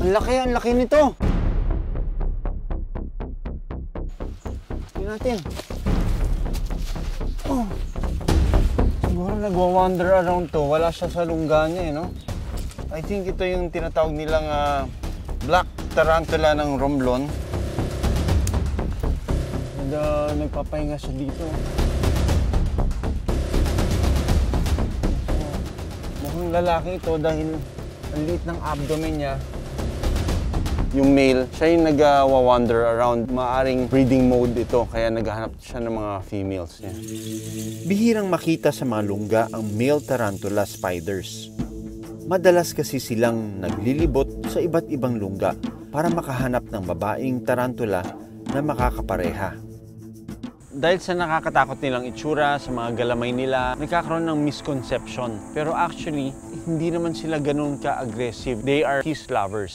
Ang laki nito. Tingnan natin. Oh. Siguro nagwa-wander around to. Wala siya sa lungga niya, no? I think ito yung tinatawag nilang black tarantula ng Romblon. And nagpapahinga siya dito. Mukhang lalaki ito dahil ang liit ng abdomen niya. Yung male, siya yung nag-wander around. Maaring breeding mode ito, kaya naghahanap siya ng mga females niya. Bihirang makita sa mga lungga ang male tarantula spiders. Madalas kasi silang naglilibot sa iba't ibang lungga para makahanap ng babaeng tarantula na makakapareha. Dahil sa nakakatakot nilang itsura, sa mga galamay nila, nagkakaroon ng misconception. Pero actually, hindi naman sila ganun ka-aggressive. They are peace lovers.